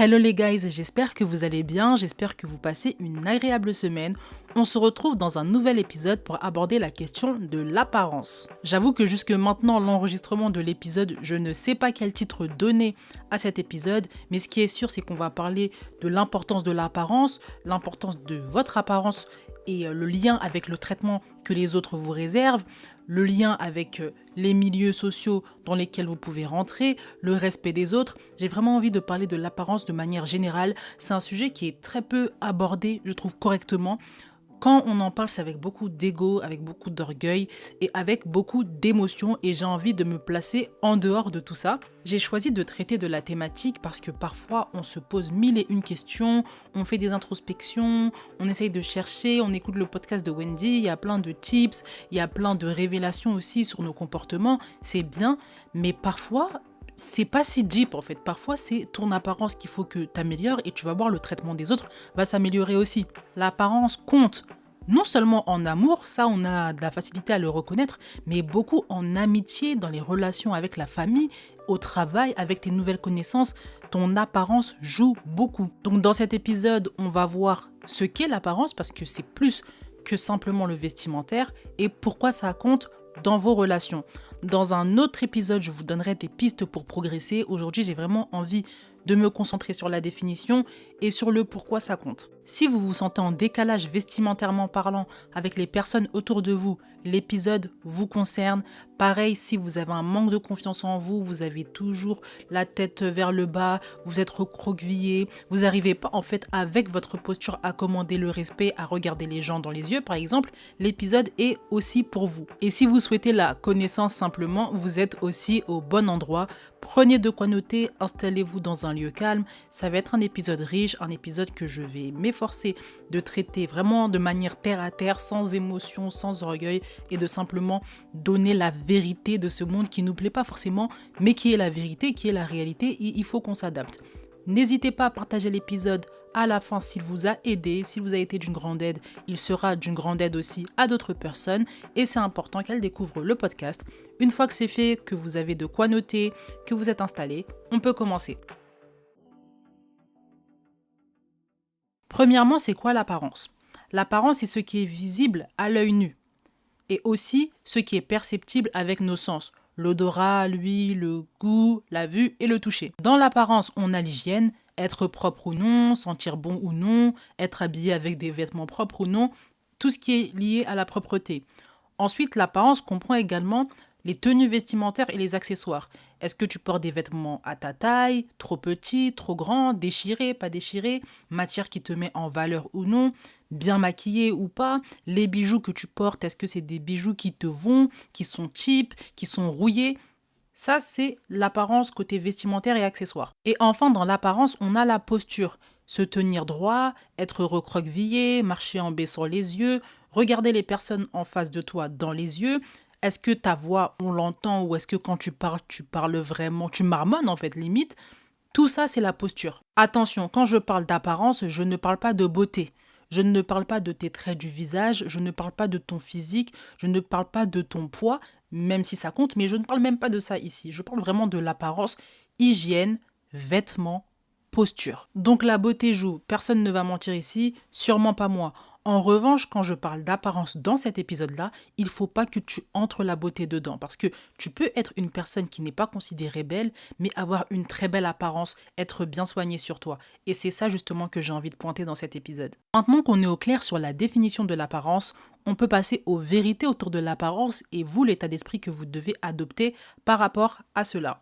Hello les guys, j'espère que vous allez bien, j'espère que vous passez une agréable semaine. On se retrouve dans un nouvel épisode pour aborder la question de l'apparence. J'avoue que jusque maintenant, l'enregistrement de l'épisode, je ne sais pas quel titre donner à cet épisode, mais ce qui est sûr, c'est qu'on va parler de l'importance de l'apparence, l'importance de votre apparence et le lien avec le traitement que les autres vous réservent, le lien avec les milieux sociaux dans lesquels vous pouvez rentrer, le respect des autres. J'ai vraiment envie de parler de l'apparence de manière générale. C'est un sujet qui est très peu abordé, je trouve, correctement. Quand on en parle, c'est avec beaucoup d'ego, avec beaucoup d'orgueil et avec beaucoup d'émotions et j'ai envie de me placer en dehors de tout ça. J'ai choisi de traiter de la thématique parce que parfois on se pose mille et une questions, on fait des introspections, on essaye de chercher, on écoute le podcast de Wendy, il y a plein de tips, il y a plein de révélations aussi sur nos comportements, c'est bien, mais parfois c'est pas si deep en fait. Parfois, c'est ton apparence qu'il faut que tu améliores et tu vas voir le traitement des autres va s'améliorer aussi. L'apparence compte non seulement en amour, ça on a de la facilité à le reconnaître, mais beaucoup en amitié, dans les relations avec la famille, au travail, avec tes nouvelles connaissances. Ton apparence joue beaucoup. Donc dans cet épisode, on va voir ce qu'est l'apparence parce que c'est plus que simplement le vestimentaire et pourquoi ça compte dans vos relations. Dans un autre épisode, je vous donnerai des pistes pour progresser. Aujourd'hui, j'ai vraiment envie de me concentrer sur la définition et sur le pourquoi ça compte. Si vous vous sentez en décalage vestimentairement parlant avec les personnes autour de vous, l'épisode vous concerne. Pareil, si vous avez un manque de confiance en vous, vous avez toujours la tête vers le bas, vous êtes recroquevillé, vous n'arrivez pas en fait avec votre posture à commander le respect, à regarder les gens dans les yeux par exemple, l'épisode est aussi pour vous. Et si vous souhaitez la connaissance simplement, vous êtes aussi au bon endroit. Prenez de quoi noter, installez-vous dans un lieu calme. Ça va être un épisode riche, un épisode que je vais m'efforcer de traiter vraiment de manière terre à terre, sans émotion, sans orgueil et de simplement donner la vérité de ce monde qui nous plaît pas forcément, mais qui est la vérité, qui est la réalité. Il faut qu'on s'adapte. N'hésitez pas à partager l'épisode à la fin s'il vous a aidé, s'il vous a été d'une grande aide, il sera d'une grande aide aussi à d'autres personnes et c'est important qu'elles découvrent le podcast. Une fois que c'est fait, que vous avez de quoi noter, que vous êtes installé, on peut commencer. Premièrement, c'est quoi l'apparence ? L'apparence, c'est ce qui est visible à l'œil nu et aussi ce qui est perceptible avec nos sens. L'odorat, l'huile, le goût, la vue et le toucher. Dans l'apparence, on a l'hygiène, être propre ou non, sentir bon ou non, être habillé avec des vêtements propres ou non, tout ce qui est lié à la propreté. Ensuite, l'apparence comprend également les tenues vestimentaires et les accessoires. Est-ce que tu portes des vêtements à ta taille, trop petits, trop grands, déchirés, pas déchirés, matière qui te met en valeur ou non, bien maquillé ou pas, les bijoux que tu portes, est-ce que c'est des bijoux qui te vont, qui sont cheap, qui sont rouillés ? Ça, c'est l'apparence côté vestimentaire et accessoires. Et enfin, dans l'apparence, on a la posture. Se tenir droit, être recroquevillé, marcher en baissant les yeux, regarder les personnes en face de toi dans les yeux. Est-ce que ta voix, on l'entend ou est-ce que quand tu parles vraiment, tu marmonnes en fait, limite. Tout ça, c'est la posture. Attention, quand je parle d'apparence, je ne parle pas de beauté. Je ne parle pas de tes traits du visage, je ne parle pas de ton physique, je ne parle pas de ton poids, même si ça compte, mais je ne parle même pas de ça ici. Je parle vraiment de l'apparence, hygiène, vêtements, posture. Donc la beauté joue, personne ne va mentir ici, sûrement pas moi. En revanche, quand je parle d'apparence dans cet épisode-là, il ne faut pas que tu entres la beauté dedans parce que tu peux être une personne qui n'est pas considérée belle, mais avoir une très belle apparence, être bien soigné sur toi. Et c'est ça justement que j'ai envie de pointer dans cet épisode. Maintenant qu'on est au clair sur la définition de l'apparence, on peut passer aux vérités autour de l'apparence et vous, l'état d'esprit que vous devez adopter par rapport à cela.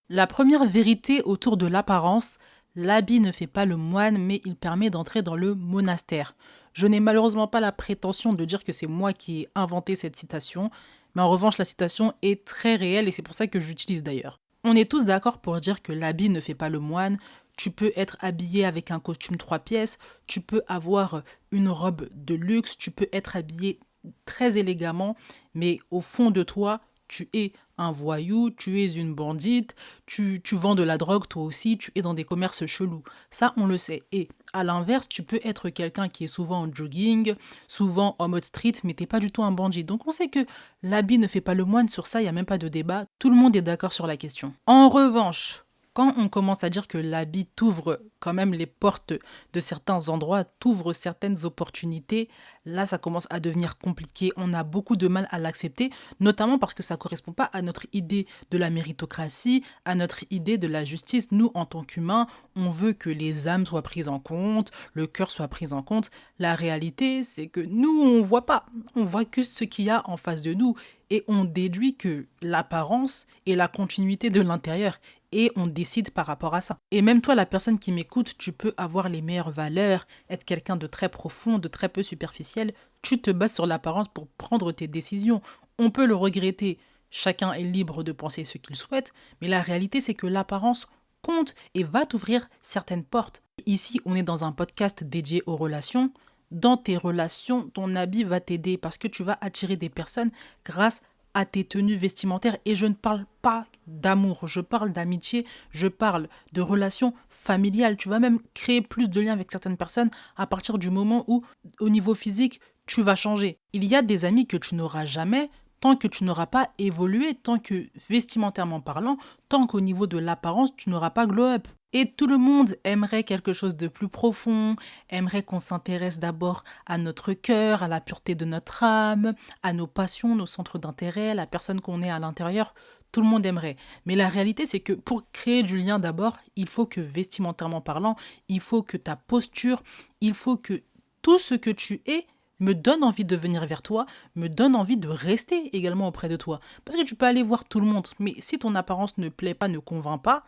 La première vérité autour de l'apparence, l'habit ne fait pas le moine, mais il permet d'entrer dans le monastère. Je n'ai malheureusement pas la prétention de dire que c'est moi qui ai inventé cette citation, mais en revanche, la citation est très réelle et c'est pour ça que j'utilise d'ailleurs. On est tous d'accord pour dire que l'habit ne fait pas le moine. Tu peux être habillé avec un costume 3 pièces, tu peux avoir une robe de luxe, tu peux être habillé très élégamment, mais au fond de toi, tu es un voyou, tu es une bandite, tu vends de la drogue toi aussi, tu es dans des commerces chelous. Ça, on le sait. Et à l'inverse, tu peux être quelqu'un qui est souvent en jogging, souvent en mode street, mais t'es pas du tout un bandit. Donc on sait que l'habit ne fait pas le moine, sur ça, il n'y a même pas de débat. Tout le monde est d'accord sur la question. En revanche, Quand on commence à dire que l'habit t'ouvre quand même les portes de certains endroits, t'ouvre certaines opportunités, là ça commence à devenir compliqué. On a beaucoup de mal à l'accepter, notamment parce que ça ne correspond pas à notre idée de la méritocratie, à notre idée de la justice. Nous, en tant qu'humains, on veut que les âmes soient prises en compte, le cœur soit pris en compte. La réalité, c'est que nous, on voit pas. On voit que ce qu'il y a en face de nous et on déduit que l'apparence est la continuité de l'intérieur. Et on décide par rapport à ça. Et même toi, la personne qui m'écoute, tu peux avoir les meilleures valeurs, être quelqu'un de très profond, de très peu superficiel. Tu te bases sur l'apparence pour prendre tes décisions. On peut le regretter. Chacun est libre de penser ce qu'il souhaite, mais la réalité, c'est que l'apparence compte et va t'ouvrir certaines portes. Ici, on est dans un podcast dédié aux relations. Dans tes relations, ton habit va t'aider parce que tu vas attirer des personnes grâce à tes tenues vestimentaires. Et je ne parle pas d'amour, je parle d'amitié, je parle de relations familiales. Tu vas même créer plus de liens avec certaines personnes à partir du moment où, au niveau physique, tu vas changer. Il y a des amis que tu n'auras jamais tant que tu n'auras pas évolué, tant que vestimentairement parlant, tant qu'au niveau de l'apparence, tu n'auras pas glow up. Et tout le monde aimerait quelque chose de plus profond, aimerait qu'on s'intéresse d'abord à notre cœur, à la pureté de notre âme, à nos passions, nos centres d'intérêt, la personne qu'on est à l'intérieur. Tout le monde aimerait. Mais la réalité, c'est que pour créer du lien d'abord, il faut que vestimentairement parlant, il faut que ta posture, il faut que tout ce que tu es me donne envie de venir vers toi, me donne envie de rester également auprès de toi. Parce que tu peux aller voir tout le monde, mais si ton apparence ne plaît pas, ne convainc pas,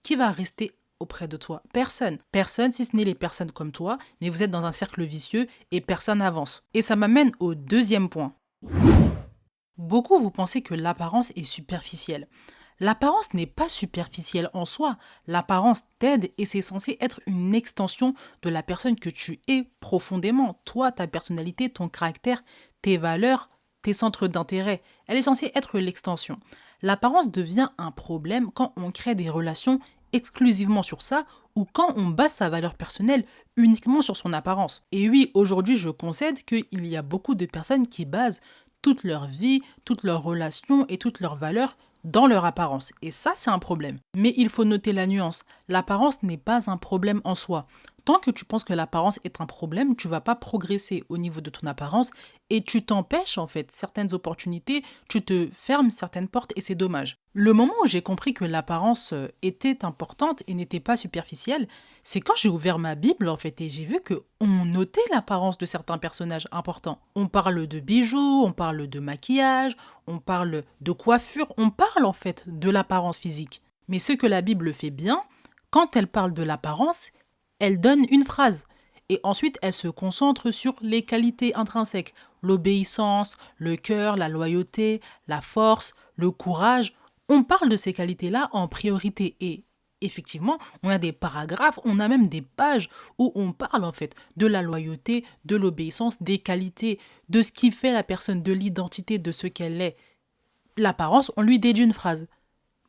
qui va rester auprès de toi? Personne. Personne, si ce n'est les personnes comme toi, mais vous êtes dans un cercle vicieux et personne n'avance. Et ça m'amène au deuxième point. Beaucoup vous pensez que l'apparence est superficielle. L'apparence n'est pas superficielle en soi. L'apparence t'aide et c'est censé être une extension de la personne que tu es profondément. Toi, ta personnalité, ton caractère, tes valeurs, tes centres d'intérêt. Elle est censée être l'extension. L'apparence devient un problème quand on crée des relations exclusivement sur ça ou quand on base sa valeur personnelle uniquement sur son apparence. Et oui, aujourd'hui, je concède qu'il y a beaucoup de personnes qui basent toute leur vie, toutes leurs relations et toutes leurs valeurs dans leur apparence. Et ça, c'est un problème. Mais il faut noter la nuance. L'apparence n'est pas un problème en soi. Tant que tu penses que l'apparence est un problème, tu vas pas progresser au niveau de ton apparence et tu t'empêches en fait certaines opportunités, tu te fermes certaines portes et c'est dommage. Le moment où j'ai compris que l'apparence était importante et n'était pas superficielle, c'est quand j'ai ouvert ma Bible en fait et j'ai vu que on notait l'apparence de certains personnages importants. On parle de bijoux, on parle de maquillage, on parle de coiffure, on parle en fait de l'apparence physique. Mais ce que la Bible fait bien, quand elle parle de l'apparence, elle donne une phrase et ensuite elle se concentre sur les qualités intrinsèques, l'obéissance, le cœur, la loyauté, la force, le courage. On parle de ces qualités-là en priorité et effectivement, on a des paragraphes, on a même des pages où on parle en fait de la loyauté, de l'obéissance, des qualités, de ce qui fait la personne, de l'identité, de ce qu'elle est. L'apparence, on lui dédie une phrase.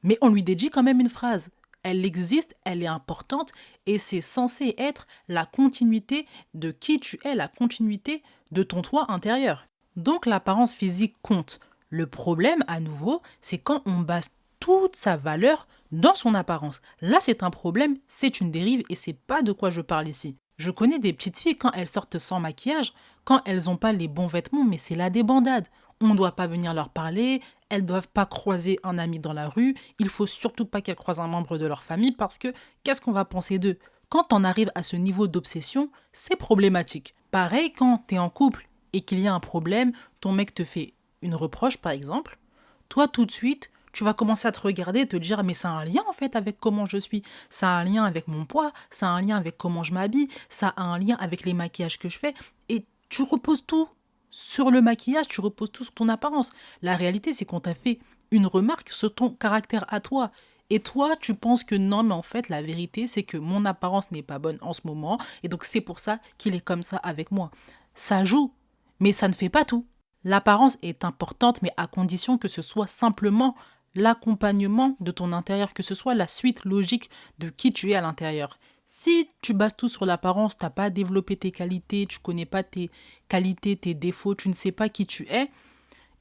Mais on lui dédie quand même une phrase. Elle existe, elle est importante et c'est censé être la continuité de qui tu es, la continuité de ton toi intérieur. Donc l'apparence physique compte. Le problème, à nouveau, c'est quand on base toute sa valeur dans son apparence. Là, c'est un problème, c'est une dérive et c'est pas de quoi je parle ici. Je connais des petites filles quand elles sortent sans maquillage, quand elles n'ont pas les bons vêtements, mais c'est la débandade. On ne doit pas venir leur parler, elles ne doivent pas croiser un ami dans la rue, il faut surtout pas qu'elles croisent un membre de leur famille parce que qu'est-ce qu'on va penser d'eux? Quand on arrive à ce niveau d'obsession, c'est problématique. Pareil quand tu es en couple et qu'il y a un problème, ton mec te fait une reproche par exemple, toi tout de suite, tu vas commencer à te regarder et te dire mais ça a un lien en fait avec comment je suis, ça a un lien avec mon poids, ça a un lien avec comment je m'habille, ça a un lien avec les maquillages que je fais et tu reposes tout sur le maquillage, tu reposes tout sur ton apparence. La réalité, c'est qu'on t'a fait une remarque sur ton caractère à toi. Et toi, tu penses que non, mais en fait, la vérité, c'est que mon apparence n'est pas bonne en ce moment. Et donc, c'est pour ça qu'il est comme ça avec moi. Ça joue, mais ça ne fait pas tout. L'apparence est importante, mais à condition que ce soit simplement l'accompagnement de ton intérieur, que ce soit la suite logique de qui tu es à l'intérieur. Si tu bases tout sur l'apparence, tu n'as pas développé tes qualités, tu ne connais pas tes qualités, tes défauts, tu ne sais pas qui tu es,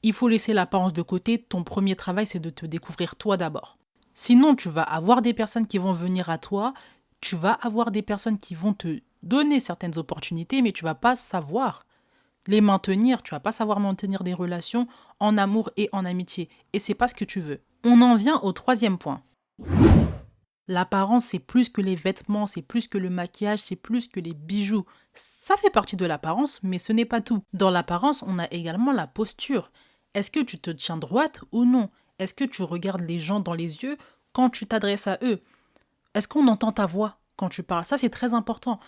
il faut laisser l'apparence de côté. Ton premier travail, c'est de te découvrir toi d'abord. Sinon, tu vas avoir des personnes qui vont venir à toi, tu vas avoir des personnes qui vont te donner certaines opportunités, mais tu vas pas savoir les maintenir, tu vas pas savoir maintenir des relations en amour et en amitié. Et c'est pas ce que tu veux. On en vient au troisième point. L'apparence, c'est plus que les vêtements, c'est plus que le maquillage, c'est plus que les bijoux. Ça fait partie de l'apparence, mais ce n'est pas tout. Dans l'apparence, on a également la posture. Est-ce que tu te tiens droite ou non? Est-ce que tu regardes les gens dans les yeux quand tu t'adresses à eux? Est-ce qu'on entend ta voix quand tu parles? Ça, c'est très important.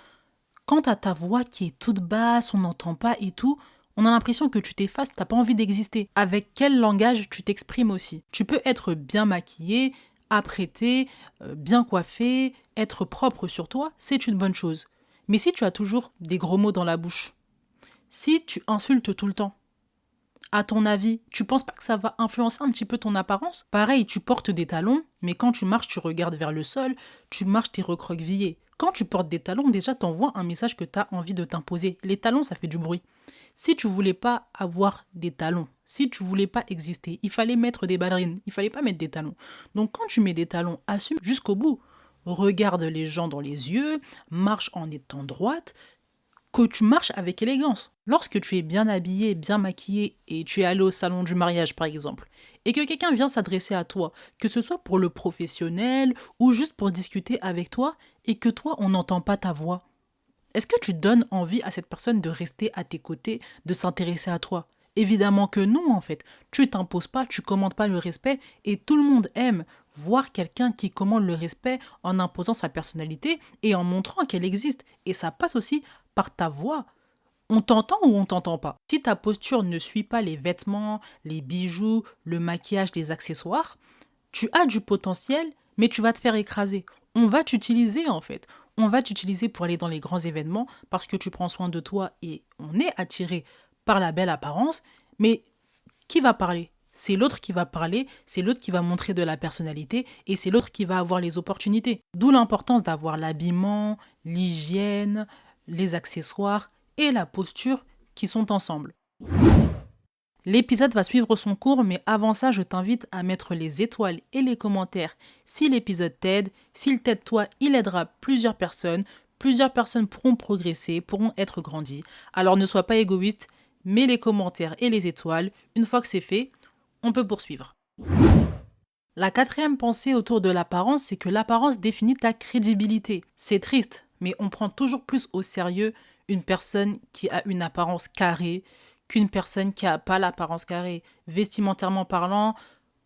Quand t'as ta voix qui est toute basse, on n'entend pas et tout, on a l'impression que tu t'effaces, t'as pas envie d'exister. Avec quel langage tu t'exprimes aussi? Tu peux être bien maquillé, apprêté, bien coiffé, être propre sur toi, c'est une bonne chose. Mais si tu as toujours des gros mots dans la bouche, si tu insultes tout le temps, à ton avis, tu penses pas que ça va influencer un petit peu ton apparence? Pareil, tu portes des talons, mais quand tu marches, tu regardes vers le sol, tu marches, t'es recroquevillé. Quand tu portes des talons, déjà, t'envoies un message que t'as envie de t'imposer. Les talons, ça fait du bruit. Si tu voulais pas avoir des talons, si tu voulais pas exister, il fallait mettre des ballerines, il fallait pas mettre des talons. Donc quand tu mets des talons, assume jusqu'au bout. Regarde les gens dans les yeux, marche en étant droite, que tu marches avec élégance. Lorsque tu es bien habillé, bien maquillé et tu es allé au salon du mariage par exemple, et que quelqu'un vient s'adresser à toi, que ce soit pour le professionnel ou juste pour discuter avec toi, et que toi on n'entend pas ta voix, est-ce que tu donnes envie à cette personne de rester à tes côtés, de s'intéresser à toi? Évidemment que non, en fait. Tu t'imposes pas, tu commandes pas le respect, et tout le monde aime voir quelqu'un qui commande le respect en imposant sa personnalité et en montrant qu'elle existe. Et ça passe aussi par ta voix. On t'entend ou on t'entend pas? Si ta posture ne suit pas les vêtements, les bijoux, le maquillage, les accessoires, tu as du potentiel, mais tu vas te faire écraser. On va t'utiliser en fait. On va t'utiliser pour aller dans les grands événements parce que tu prends soin de toi et on est attiré par la belle apparence. Mais qui va parler? C'est l'autre qui va parler, c'est l'autre qui va montrer de la personnalité et c'est l'autre qui va avoir les opportunités. D'où l'importance d'avoir l'habillement, l'hygiène, les accessoires et la posture qui sont ensemble. L'épisode va suivre son cours, mais avant ça, je t'invite à mettre les étoiles et les commentaires si l'épisode t'aide. S'il t'aide toi, il aidera plusieurs personnes. Plusieurs personnes pourront progresser, pourront être grandies. Alors ne sois pas égoïste, mets les commentaires et les étoiles. Une fois que c'est fait, on peut poursuivre. La quatrième pensée autour de l'apparence, c'est que l'apparence définit ta crédibilité. C'est triste, mais on prend toujours plus au sérieux une personne qui a une apparence carrée, qu'une personne qui n'a pas l'apparence carrée, vestimentairement parlant,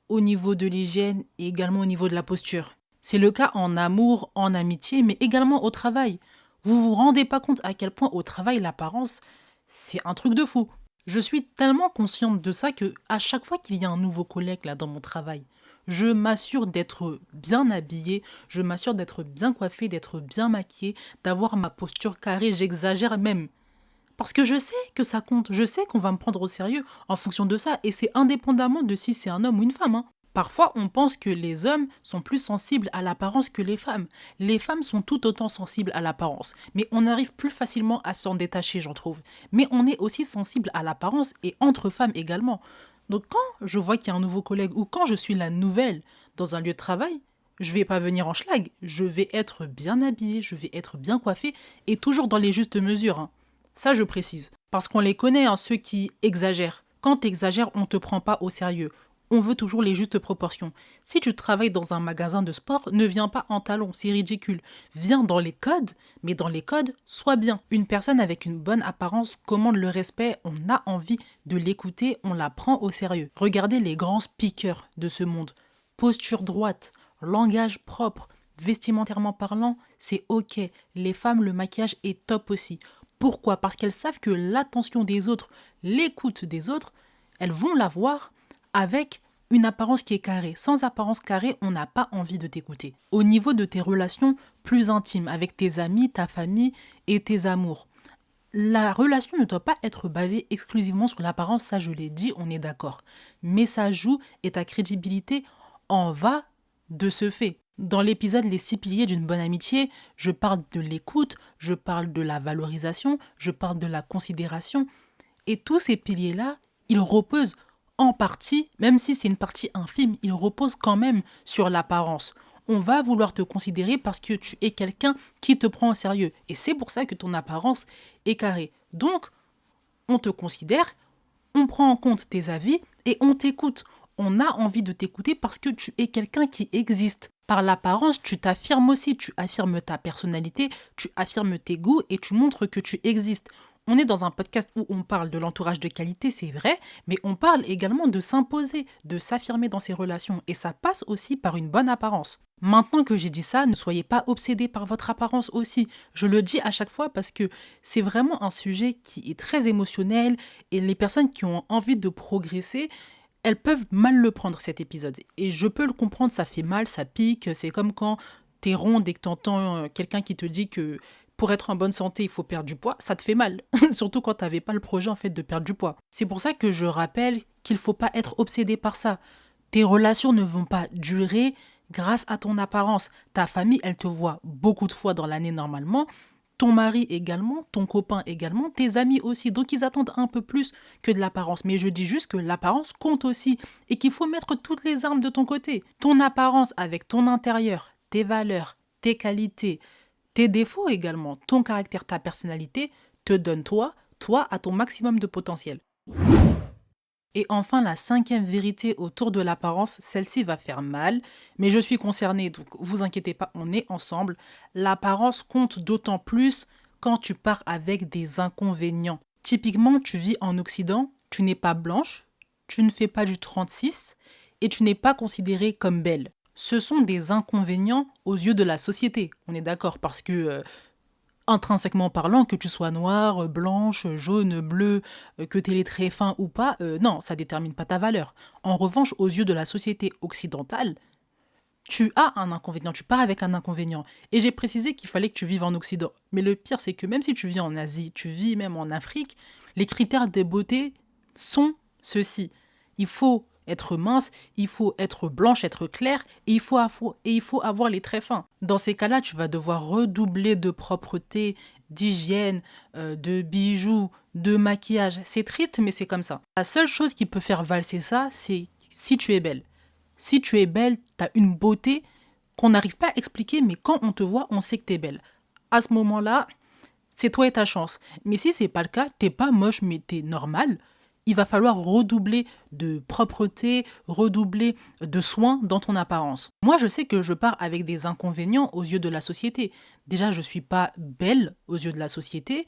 au niveau de l'hygiène et également au niveau de la posture. C'est le cas en amour, en amitié, mais également au travail. Vous vous rendez pas compte à quel point au travail, l'apparence, c'est un truc de fou. Je suis tellement consciente de ça que à chaque fois qu'il y a un nouveau collègue là dans mon travail, je m'assure d'être bien habillée, je m'assure d'être bien coiffée, d'être bien maquillée, d'avoir ma posture carrée, j'exagère même. Parce que je sais que ça compte, je sais qu'on va me prendre au sérieux en fonction de ça, et c'est indépendamment de si c'est un homme ou une femme. Parfois, on pense que les hommes sont plus sensibles à l'apparence que les femmes. Les femmes sont tout autant sensibles à l'apparence, mais on arrive plus facilement à s'en détacher, j'en trouve. Mais on est aussi sensible à l'apparence, et entre femmes également. Donc quand je vois qu'il y a un nouveau collègue, ou quand je suis la nouvelle dans un lieu de travail, je vais pas venir en schlag, je vais être bien habillée, je vais être bien coiffée, et toujours dans les justes mesures. Ça, je précise. Parce qu'on les connaît, ceux qui exagèrent. Quand tu exagères, on ne te prend pas au sérieux. On veut toujours les justes proportions. Si tu travailles dans un magasin de sport, ne viens pas en talons, c'est ridicule. Viens dans les codes, mais dans les codes, sois bien. Une personne avec une bonne apparence commande le respect, on a envie de l'écouter, on la prend au sérieux. Regardez les grands speakers de ce monde. Posture droite, langage propre, vestimentairement parlant, c'est ok. Les femmes, le maquillage est top aussi. Pourquoi? Parce qu'elles savent que l'attention des autres, l'écoute des autres, elles vont l'avoir avec une apparence qui est carrée. Sans apparence carrée, on n'a pas envie de t'écouter. Au niveau de tes relations plus intimes avec tes amis, ta famille et tes amours, la relation ne doit pas être basée exclusivement sur l'apparence, ça je l'ai dit, on est d'accord. Mais ça joue et ta crédibilité en va de ce fait. Dans l'épisode Les 6 piliers d'une bonne amitié, je parle de l'écoute, je parle de la valorisation, je parle de la considération. Et tous ces piliers-là, ils reposent en partie, même si c'est une partie infime, il repose quand même sur l'apparence. On va vouloir te considérer parce que tu es quelqu'un qui te prend au sérieux. Et c'est pour ça que ton apparence est carrée. Donc, on te considère, on prend en compte tes avis et on t'écoute. On a envie de t'écouter parce que tu es quelqu'un qui existe. Par l'apparence, tu t'affirmes aussi, tu affirmes ta personnalité, tu affirmes tes goûts et tu montres que tu existes. On est dans un podcast où on parle de l'entourage de qualité, c'est vrai, mais on parle également de s'imposer, de s'affirmer dans ses relations. Et ça passe aussi par une bonne apparence. Maintenant que j'ai dit ça, ne soyez pas obsédés par votre apparence aussi. Je le dis à chaque fois parce que c'est vraiment un sujet qui est très émotionnel et les personnes qui ont envie de progresser, elles peuvent mal le prendre cet épisode. Et je peux le comprendre, ça fait mal, ça pique. C'est comme quand t'es ronde et que t'entends quelqu'un qui te dit que pour être en bonne santé, il faut perdre du poids, ça te fait mal. Surtout quand t'avais pas le projet en fait de perdre du poids. C'est pour ça que je rappelle qu'il faut pas être obsédé par ça. Tes relations ne vont pas durer grâce à ton apparence. Ta famille, elle te voit beaucoup de fois dans l'année normalement. Ton mari également, ton copain également, tes amis aussi. Donc ils attendent un peu plus que de l'apparence. Mais je dis juste que l'apparence compte aussi et qu'il faut mettre toutes les armes de ton côté. Ton apparence avec ton intérieur, tes valeurs, tes qualités, tes défauts également, ton caractère, ta personnalité, te donne toi à ton maximum de potentiel. Et enfin, la 5e vérité autour de l'apparence, celle-ci va faire mal, mais je suis concernée, donc vous inquiétez pas, on est ensemble. L'apparence compte d'autant plus quand tu pars avec des inconvénients. Typiquement, tu vis en Occident, tu n'es pas blanche, tu ne fais pas du 36 et tu n'es pas considérée comme belle. Ce sont des inconvénients aux yeux de la société, on est d'accord, parce que intrinsèquement parlant, que tu sois noire, blanche, jaune, bleue, que tu aies les traits fins ou pas, non, ça détermine pas ta valeur. En revanche, aux yeux de la société occidentale, tu as un inconvénient, tu pars avec un inconvénient. Et j'ai précisé qu'il fallait que tu vives en Occident. Mais le pire, c'est que même si tu vis en Asie, tu vis même en Afrique, les critères de beauté sont ceux-ci. Il faut être mince, il faut être blanche, être claire, et il faut avoir les traits fins. Dans ces cas-là, tu vas devoir redoubler de propreté, d'hygiène, de bijoux, de maquillage. C'est triste, mais c'est comme ça. La seule chose qui peut faire valser ça, c'est si tu es belle. Si tu es belle, tu as une beauté qu'on n'arrive pas à expliquer, mais quand on te voit, on sait que tu es belle. À ce moment-là, c'est toi et ta chance. Mais si c'est pas le cas, t'es pas moche, mais t'es normal, il va falloir redoubler de propreté, redoubler de soins dans ton apparence. Moi, je sais que je pars avec des inconvénients aux yeux de la société. Déjà, je suis pas belle aux yeux de la société.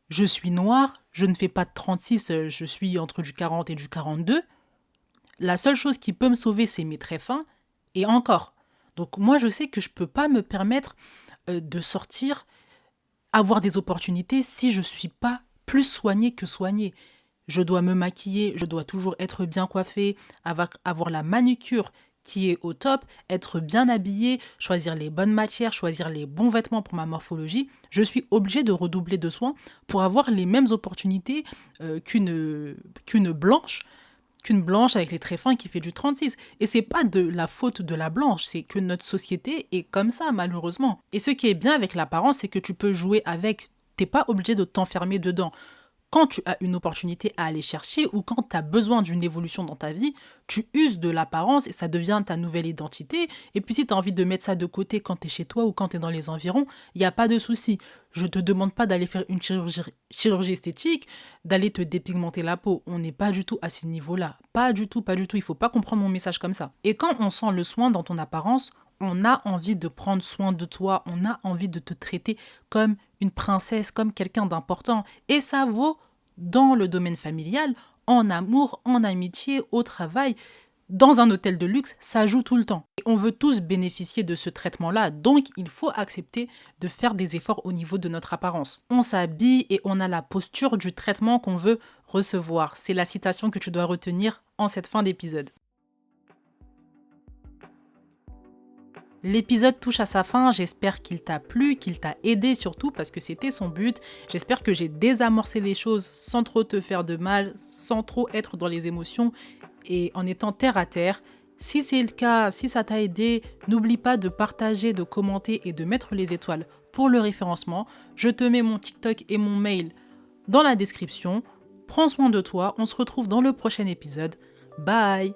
Je suis noire, je ne fais pas de 36, je suis entre du 40 et du 42. La seule chose qui peut me sauver, c'est mes traits fins. Et encore. Donc moi, je sais que je peux pas me permettre de sortir, avoir des opportunités si je suis pas plus soignée que soignée. Je dois me maquiller, je dois toujours être bien coiffée, avoir la manucure qui est au top, être bien habillée, choisir les bonnes matières, choisir les bons vêtements pour ma morphologie. Je suis obligée de redoubler de soins pour avoir les mêmes opportunités qu'une blanche avec les traits fins qui fait du 36. Et c'est pas de la faute de la blanche, c'est que notre société est comme ça, malheureusement. Et ce qui est bien avec l'apparence, c'est que tu peux jouer avec. T'es pas obligé de t'enfermer dedans. Quand tu as une opportunité à aller chercher ou quand tu as besoin d'une évolution dans ta vie, tu uses de l'apparence et ça devient ta nouvelle identité. Et puis si tu as envie de mettre ça de côté quand tu es chez toi ou quand tu es dans les environs, il n'y a pas de souci. Je ne te demande pas d'aller faire une chirurgie esthétique, d'aller te dépigmenter la peau. On n'est pas du tout à ce niveau-là. Pas du tout, pas du tout. Il ne faut pas comprendre mon message comme ça. Et quand on sent le soin dans ton apparence, on a envie de prendre soin de toi, on a envie de te traiter comme une princesse, comme quelqu'un d'important. Et ça vaut dans le domaine familial, en amour, en amitié, au travail. Dans un hôtel de luxe, ça joue tout le temps. Et on veut tous bénéficier de ce traitement-là, donc il faut accepter de faire des efforts au niveau de notre apparence. On s'habille et on a la posture du traitement qu'on veut recevoir. C'est la citation que tu dois retenir en cette fin d'épisode. L'épisode touche à sa fin, j'espère qu'il t'a plu, qu'il t'a aidé surtout parce que c'était son but. J'espère que j'ai désamorcé les choses sans trop te faire de mal, sans trop être dans les émotions et en étant terre à terre. Si c'est le cas, si ça t'a aidé, n'oublie pas de partager, de commenter et de mettre les étoiles pour le référencement. Je te mets mon TikTok et mon mail dans la description. Prends soin de toi, on se retrouve dans le prochain épisode. Bye!